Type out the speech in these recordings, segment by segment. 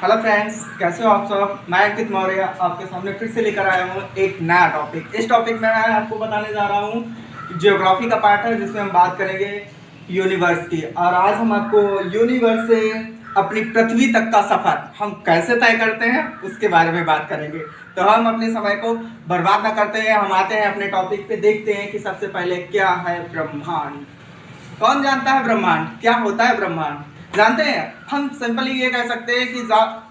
Hello friends, कैसे हो आप सब। मैं अंकित मौर्य आपके सामने फिर से लेकर आया हूँ एक नया टॉपिक। इस टॉपिक में मैं आपको बताने जा रहा हूँ ज्योग्राफी का पार्ट है, जिसमें हम बात करेंगे यूनिवर्स की। और आज हम आपको यूनिवर्स से अपनी पृथ्वी तक का सफ़र हम कैसे तय करते हैं उसके बारे में बात करेंगे। तो हम अपने समय को बर्बाद ना करते हैं, हम आते हैं अपने टॉपिक पे। देखते हैं कि सबसे पहले क्या है ब्रह्मांड। कौन जानता है ब्रह्मांड क्या होता है? ब्रह्मांड जानते हैं? हम सिंपली ये कह सकते हैं कि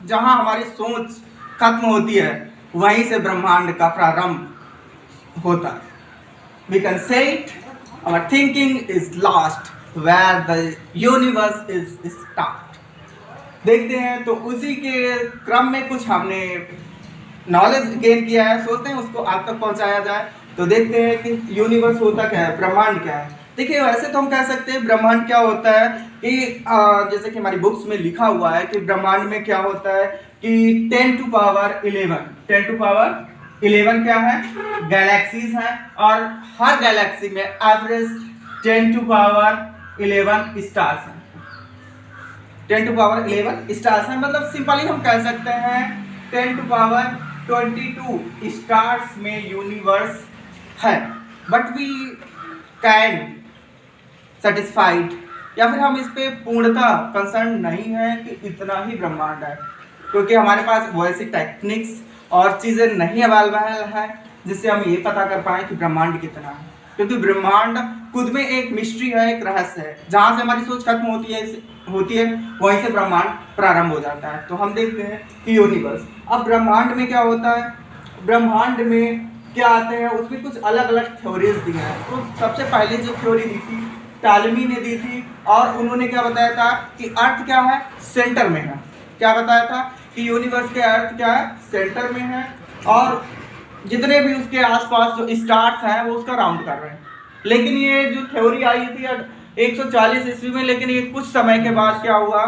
जहां हमारी सोच खत्म होती है वहीं से ब्रह्मांड का प्रारंभ होता है। We can say it our thinking is last where the universe is start. देखते हैं तो उसी के क्रम में कुछ हमने नॉलेज गेन किया है, सोचते हैं उसको आप तक पहुंचाया जाए। तो देखते हैं कि यूनिवर्स होता क्या है, ब्रह्मांड क्या है। देखिए, वैसे तो हम कह सकते हैं ब्रह्मांड क्या होता है कि जैसे कि हमारी बुक्स में लिखा हुआ है कि ब्रह्मांड में क्या होता है कि 10 टू पावर 11 क्या है, गैलेक्सीज हैं। और हर गैलेक्सी में एवरेज 10 टू पावर 11 स्टार्स हैं। 10 टू पावर 11 स्टार्स हैं, मतलब सिंपली हम कह सकते हैं 10 टू पावर 22 स्टार्स में यूनिवर्स है। बट वी कैन सेटिस्फाइड, या फिर हम इस पे पूर्णतः कंसर्न नहीं है कि इतना ही ब्रह्मांड है, क्योंकि हमारे पास वैसी टेक्निक्स और चीज़ें नहीं अवेलेबल है जिससे हम ये पता कर पाएँ कि ब्रह्मांड कितना है। क्योंकि ब्रह्मांड खुद में एक मिस्ट्री है, एक रहस्य है। जहाँ से हमारी सोच खत्म होती है वहीं से ब्रह्मांड प्रारंभ हो जाता है। तो हम देखते हैं कि यूनिवर्स। अब ब्रह्मांड में क्या होता है, ब्रह्मांड में क्या आते हैं, उसमें कुछ अलग अलग थ्योरीज दी हैं। तो सबसे पहले जो थ्योरी दी थी टालमी ने दी थी, और उन्होंने क्या बताया था कि अर्थ क्या है, सेंटर में है। क्या बताया था कि यूनिवर्स के अर्थ क्या है, सेंटर में है, और जितने भी उसके आसपास जो स्टार्स हैं वो उसका राउंड कर रहे हैं। लेकिन ये जो थ्योरी आई थी 140 ईस्वी में, लेकिन ये कुछ समय के बाद क्या हुआ,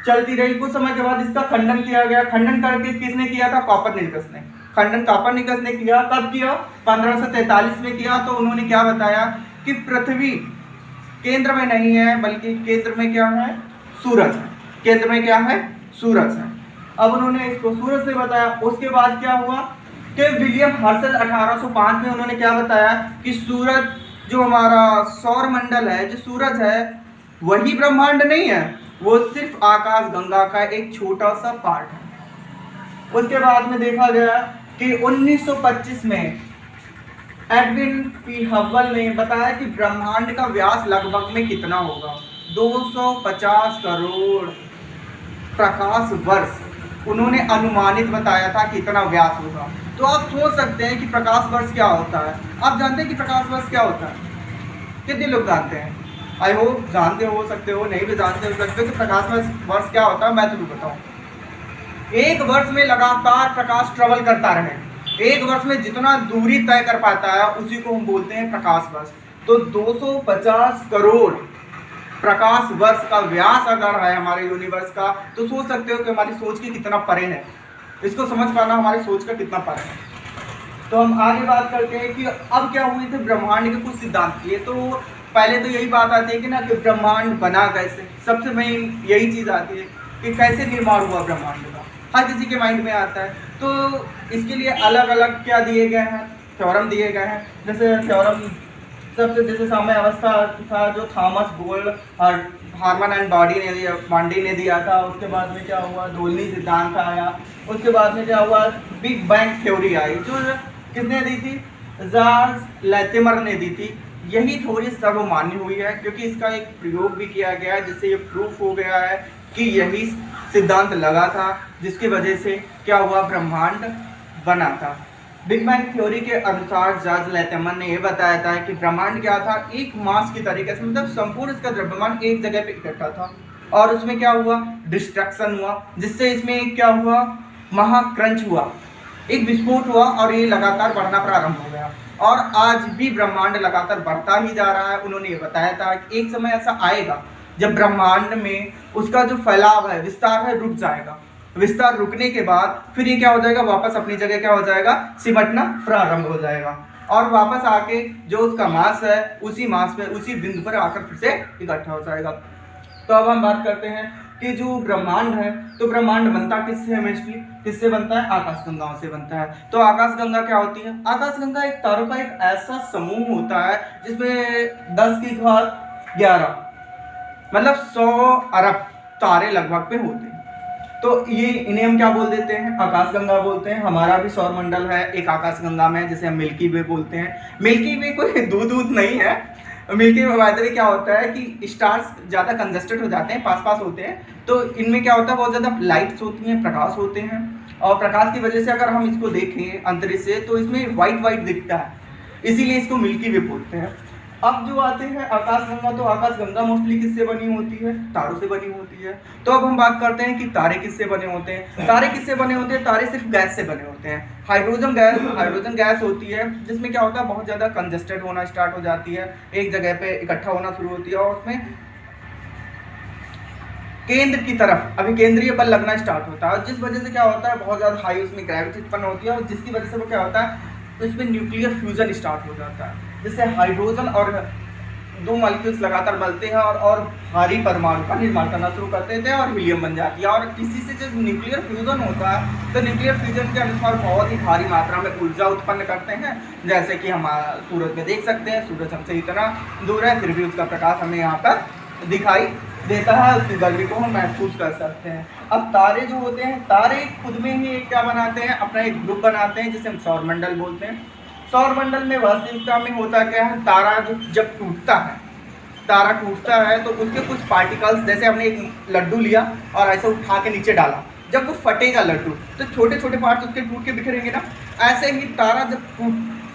चलती रही। कुछ समय के बाद इसका खंडन किया गया। खंडन करके किसने किया था? कॉपरनिकस ने। खंडन कॉपरनिकस ने किया। कब किया? 1543 में किया। तो उन्होंने क्या बताया कि पृथ्वी केंद्र में नहीं है, बल्कि केंद्र में क्या है, सूरज है। केंद्र में क्या है, सूरज है। अब उन्होंने इसको सूरज से बताया। उसके बाद क्या हुआ कि विलियम हर्शल 1805 में उन्होंने क्या बताया कि सूरज जो हमारा सौर मंडल है, जो सूरज है, वही ब्रह्मांड नहीं है, वो सिर्फ आकाश गंगा का एक छोटा सा पार्ट है। उसके बाद में देखा गया कि 1925 में एडविन पी हब्बल ने बताया कि ब्रह्मांड का व्यास लगभग में कितना होगा, 250 करोड़ प्रकाश वर्ष उन्होंने अनुमानित बताया था कि इतना व्यास होगा। तो आप सोच सकते हैं कि प्रकाश वर्ष क्या होता है। आप जानते हैं कि प्रकाश वर्ष क्या होता है? कितने लोग जानते हैं? आई होप जानते हो सकते हो, नहीं भी जानते हो सकते हो कि प्रकाश वर्ष क्या होता है। मैं तुम्हें बताऊं, एक वर्ष में लगातार प्रकाश ट्रेवल करता रहे, एक वर्ष में जितना दूरी तय कर पाता है उसी को हम बोलते हैं प्रकाश वर्ष। तो 250 करोड़ प्रकाश वर्ष का व्यास अगर है हमारे यूनिवर्स का, तो सोच सकते हो कि हमारी सोच की कितना परे है। इसको समझ पाना हमारी सोच का कितना परे है। तो हम आगे बात करते हैं कि अब क्या हुए थे ब्रह्मांड के कुछ सिद्धांत। ये तो पहले तो यही बात आती है कि ना कि ब्रह्मांड बना कैसे। सबसे मेन यही चीज़ आती है कि कैसे निर्माण हुआ ब्रह्मांड का, हर किसी के माइंड में आता है। तो इसके लिए अलग अलग क्या दिए गए हैं, थ्योरम दिए गए हैं। जैसे थ्योरम सबसे जैसे साम्य अवस्था था जो थॉमस बोल्ड और हार्मन एंड बॉन्डी ने दिया था। उसके बाद में क्या हुआ, दोलनी सिद्धांत आया। उसके बाद में क्या हुआ, बिग बैंग थ्योरी आई, जो किसने दी थी, चार्ल्स लैटिमर ने दी थी। यही थ्योरी सर्वमान्य हुई है, क्योंकि इसका एक प्रयोग भी किया गया है, जिससे ये प्रूफ हो गया है कि यही सिद्धांत लगा था, जिसकी वजह से क्या हुआ, ब्रह्मांड बना था। बिग बैंग थ्योरी के अनुसार चार्ल्स लैटिमर ने यह बताया था कि ब्रह्मांड क्या था, एक मास की तरीके से, मतलब संपूर्ण इसका द्रव्यमान एक जगह पे इकट्ठा था, और उसमें क्या हुआ, डिस्ट्रक्शन हुआ, जिससे इसमें क्या हुआ, महाक्रंच हुआ, एक विस्फोट हुआ, और ये लगातार बढ़ना प्रारंभ हो गया। और आज भी ब्रह्मांड लगातार बढ़ता ही जा रहा है। उन्होंने ये बताया था कि एक समय ऐसा आएगा जब ब्रह्मांड में उसका जो फैलाव है, विस्तार है, रुक जाएगा। विस्तार रुकने के बाद फिर ये क्या हो जाएगा, वापस अपनी जगह क्या हो जाएगा, सिमटना प्रारंभ हो जाएगा, और वापस आके जो उसका मास है उसी मास में, उसी बिंदु पर आकर फिर से इकट्ठा हो जाएगा। तो अब हम बात करते हैं कि जो ब्रह्मांड है, तो ब्रह्मांड बनता किससे है मोस्टली, किससे बनता है, आकाशगंगाओं से बनता है। तो आकाशगंगा क्या होती है, आकाशगंगा एक तारों का एक ऐसा समूह होता है जिसमें 10 की घात 11 मतलब 100 अरब तारे लगभग पे होते हैं। तो ये इन्हें हम क्या बोल देते हैं, आकाशगंगा बोलते हैं। हमारा भी सौरमंडल है एक आकाशगंगा में, जिसे हम मिल्की वे बोलते हैं। मिल्की वे कोई दूध नहीं है। मिल्की वे बात क्या होता है कि स्टार्स ज़्यादा कंजस्टेड हो जाते हैं, पास पास होते हैं, तो इनमें क्या होता है, बहुत ज़्यादा लाइट्स होती हैं, प्रकाश होते हैं, और प्रकाश की वजह से अगर हम इसको देखें अंतरिक्ष से तो इसमें वाइट दिखता है, इसीलिए इसको मिल्की वे बोलते हैं। अब जो आते हैं आकाशगंगा, तो आकाशगंगा मोस्टली किससे बनी होती है, तारों से बनी होती है। तो अब हम बात करते हैं कि तारे किससे बने होते हैं। तारे किससे बने होते हैं, तारे सिर्फ गैस से बने होते हैं। हाइड्रोजन गैस होती है, जिसमें क्या होता है, बहुत ज़्यादा कंजस्टेड होना स्टार्ट हो जाती है, एक जगह पे इकट्ठा होना शुरू होती है, और उसमें केंद्र की तरफ अभिकेंद्रीय बल लगना स्टार्ट होता है, जिस वजह से क्या होता है, बहुत ज़्यादा हाई उसमें ग्रेविटी उत्पन्न होती है, और जिसकी वजह से वो क्या होता है, उसमें न्यूक्लियर फ्यूजन स्टार्ट हो जाता है, जिससे हाइड्रोजन और दो मॉलिक्यूल्स लगातार मिलते हैं और भारी परमाणु का निर्माण करना शुरू करते थे, और हीलियम बन जाती है। और इसी से जब न्यूक्लियर फ्यूजन होता है, तो न्यूक्लियर फ्यूजन के अनुसार बहुत ही भारी मात्रा में ऊर्जा उत्पन्न करते हैं, जैसे कि हम सूरज में देख सकते हैं, सूरज हमसे इतना दूर है फिर भी उसका प्रकाश हमें यहाँ पर दिखाई देता है, उसकी गर्मी को हम महसूस कर सकते हैं। अब तारे जो होते हैं, तारे खुद में ही एक क्या बनाते हैं, अपना एक ग्रुप बनाते हैं, जिसे हम सौरमंडल बोलते हैं। सौरमंडल में वास्तविकता में होता क्या है, तारा जब टूटता है तो उसके कुछ पार्टिकल्स, जैसे हमने एक लड्डू लिया और ऐसे उठा के नीचे डाला, जब वो फटेगा लड्डू तो छोटे छोटे पार्ट्स उसके टूट के बिखरेंगे ना। ऐसे ही तारा जब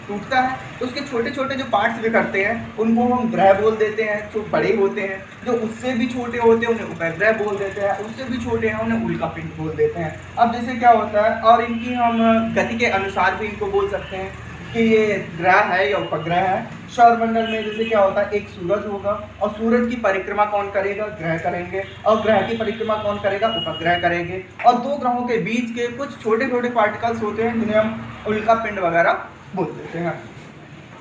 टूटता है तो उसके छोटे छोटे जो पार्ट्स बिखरते हैं उनको हम ग्रह बोल देते हैं। जो बड़े होते हैं, जो उससे भी छोटे होते हैं, उन्हें उपग्रह बोल देते हैं, उससे भी छोटे हैं उन्हें उल्कापिंड बोल देते हैं। अब जैसे क्या होता है, और इनकी हम गति के अनुसार भी इनको बोल सकते हैं कि ये ग्रह है या उपग्रह है। सौरमंडल में जैसे क्या होता है, एक सूरज होगा और सूरज की परिक्रमा कौन करेगा, ग्रह करेंगे, और ग्रह की परिक्रमा कौन करेगा, उपग्रह करेंगे। और दो ग्रहों के बीच के कुछ छोटे छोटे पार्टिकल्स होते हैं जिन्हें हम उल्कापिंड वगैरह बोल देते हैं।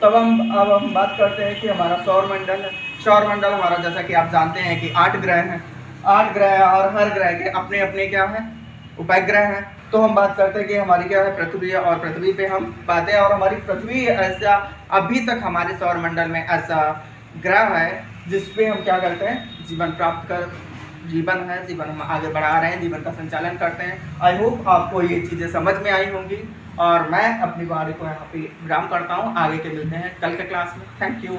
तब अब हम बात करते हैं कि हमारा सौरमंडल है। सौरमंडल हमारा, जैसा कि आप जानते हैं कि 8 ग्रह हैं, 8 ग्रह, और हर ग्रह के अपने अपने क्या हैं, उपग्रह हैं। तो हम बात करते हैं कि हमारी क्या है, पृथ्वी है, और पृथ्वी पे हम पाते हैं, और हमारी पृथ्वी ऐसा अभी तक हमारे सौरमंडल में ऐसा ग्रह है जिस पे हम क्या करते हैं, जीवन प्राप्त कर, जीवन है, जीवन हम आगे बढ़ा रहे हैं, जीवन का संचालन करते हैं। आई होप आपको ये चीज़ें समझ में आई होंगी, और मैं अपनी बारी को यहाँ पे विराम करता हूँ। आगे के मिलते हैं कल के क्लास में। Thank you.